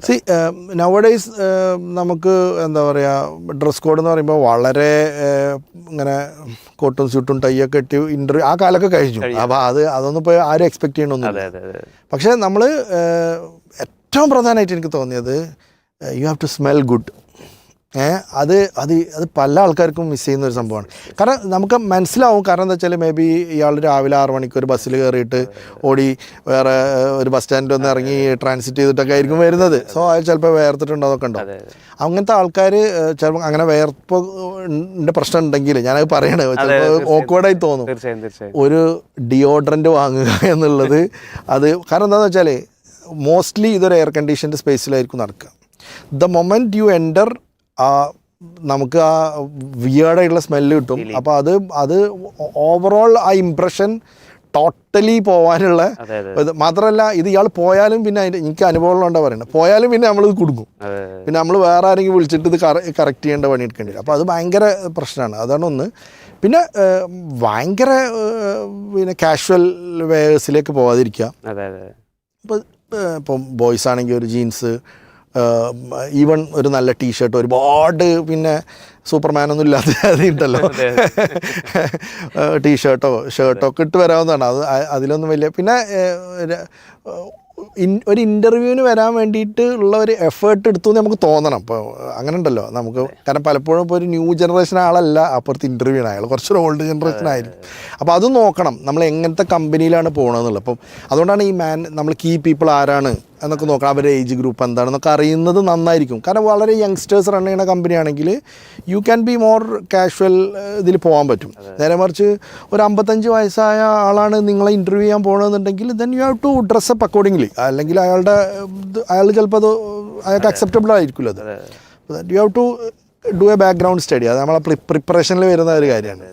C nowadays നമുക്ക് എന്താ പറയുക ഡ്രസ് കോഡ് എന്ന് പറയുമ്പോൾ വളരെ ഇങ്ങനെ കോട്ടും സ്യൂട്ടും ടൈയൊക്കെ ഇട്ട് ഇൻ്റർവ്യൂ ആ കാലമൊക്കെ കഴിഞ്ഞു. അപ്പോൾ അതൊന്നും ഇപ്പോൾ ആരും എക്സ്പെക്ട് ചെയ്യണമെന്നില്ല. പക്ഷേ നമ്മൾ ഏറ്റവും പ്രധാനമായിട്ട് എനിക്ക് തോന്നിയത് you have to smell good. അത് പല ആൾക്കാർക്കും മിസ് ചെയ്യുന്ന ഒരു സംഭവമാണ്. കാരണം നമുക്ക് മനസ്സിലാവും. കാരണം എന്താ വെച്ചാൽ മേ ബി ഇയാൾ രാവിലെ 6 മണിക്ക് ഒരു ബസ്സിൽ കയറിയിട്ട് ഓടി വേറെ ഒരു ബസ് സ്റ്റാൻഡിൽ ഒന്ന് ഇറങ്ങി ട്രാൻസിറ്റ് ചെയ്തിട്ടൊക്കെ ആയിരിക്കും വരുന്നത്. സോ അത് ചിലപ്പോൾ വേർത്തിട്ടുണ്ടോ അതൊക്കെ ഉണ്ടാവും. അങ്ങനത്തെ ആൾക്കാർ ചിലപ്പോൾ അങ്ങനെ വേർപ്പിൻ്റെ പ്രശ്നം ഉണ്ടെങ്കിൽ ഞാനത് പറയണത് ചിലപ്പോൾ ഓക്വേർഡായി തോന്നും. ഒരു ഡിയോഡ്രൻറ്റ് വാങ്ങുക എന്നുള്ളത് അത് കാരണം എന്താണെന്ന് വെച്ചാൽ മോസ്റ്റ്ലി ഇതൊരു എയർ കണ്ടീഷൻഡ് സ്പേസിലായിരിക്കും നടക്കുക. ദ മൊമെൻറ്റ് യു എൻ്റർ നമുക്ക് ആ വിയേർഡായിട്ടുള്ള സ്മെല്ല് കിട്ടും. അപ്പോൾ അത് ഓവറോൾ ആ ഇംപ്രഷൻ ടോട്ടലി പോകാനുള്ള മാത്രമല്ല ഇത് ഇയാൾ പോയാലും പിന്നെ എനിക്ക് അനുഭവമുള്ളതുകൊണ്ടാ പറയുന്നത്. പോയാലും പിന്നെ നമ്മളിത് കൊടുക്കും. പിന്നെ നമ്മൾ വേറെ ആരെങ്കിലും വിളിച്ചിട്ട് ഇത് കറക്റ്റ് ചെയ്യേണ്ട പണി എടുക്കേണ്ടി വരും. അപ്പോൾ അത് ഭയങ്കര പ്രശ്നമാണ്. അതാണ് ഒന്ന്. പിന്നെ ഭയങ്കര പിന്നെ കാഷ്വൽ വേഴ്സിലേക്ക് പോകാതിരിക്കുക. ഇപ്പം ബോയ്സ് ആണെങ്കിൽ ഒരു ജീൻസ്, ഈവൺ ഒരു നല്ല ടീഷർട്ട്, ഒരുപാട് പിന്നെ സൂപ്പർമാനൊന്നും ഇല്ലാത്ത അതുണ്ടല്ലോ ടീഷർട്ടോ ഷർട്ടോ ഒക്കെ ഇട്ട് വരാവുന്നതാണ്. അതിലൊന്നും വലിയ പിന്നെ ഒരു ഇൻ്റർവ്യൂവിന് വരാൻ വേണ്ടിയിട്ട് ഉള്ള ഒരു എഫേർട്ട് എടുത്തു എന്ന് നമുക്ക് തോന്നണം. ഇപ്പോൾ അങ്ങനെ ഉണ്ടല്ലോ നമുക്ക്. കാരണം പലപ്പോഴും ഇപ്പോൾ ഒരു ന്യൂ ജനറേഷൻ ആളല്ല അപ്പുറത്ത് ഇൻ്റർവ്യൂവിന് അയാൾ കുറച്ചൊരു ഓൾഡ് ജനറേഷൻ ആയിരിക്കും. അപ്പോൾ അത് നോക്കണം നമ്മൾ എങ്ങനത്തെ കമ്പനിയിലാണ് പോകണമെന്നുള്ളത്. അപ്പം അതുകൊണ്ടാണ് നമ്മൾ കീ പീപ്പിൾ ആരാണ് എന്നൊക്കെ നോക്കണം. അവരുടെ ഏജ് ഗ്രൂപ്പ് എന്താണെന്നൊക്കെ അറിയുന്നത് നന്നായിരിക്കും. കാരണം വളരെ യങ്സ്റ്റേഴ്സ് റൺ ചെയ്യുന്ന കമ്പനിയാണെങ്കിൽ you can be more casual ഇതിൽ പോകാൻ പറ്റും. നേരെ മറിച്ച് ഒരു 55 വയസ്സായ ആളാണ് നിങ്ങളെ ഇൻ്റർവ്യൂ ചെയ്യാൻ പോകണമെന്നുണ്ടെങ്കിൽ then you have to dress up accordingly. അല്ലെങ്കിൽ അയാൾ ചിലപ്പോൾ അയാൾക്ക് അക്സെപ്റ്റബിൾ ആയിരിക്കില്ല. അത് you have to do a background study. അത് നമ്മളെ പ്രിപ്പറേഷനിൽ വരുന്ന ഒരു കാര്യമാണ്.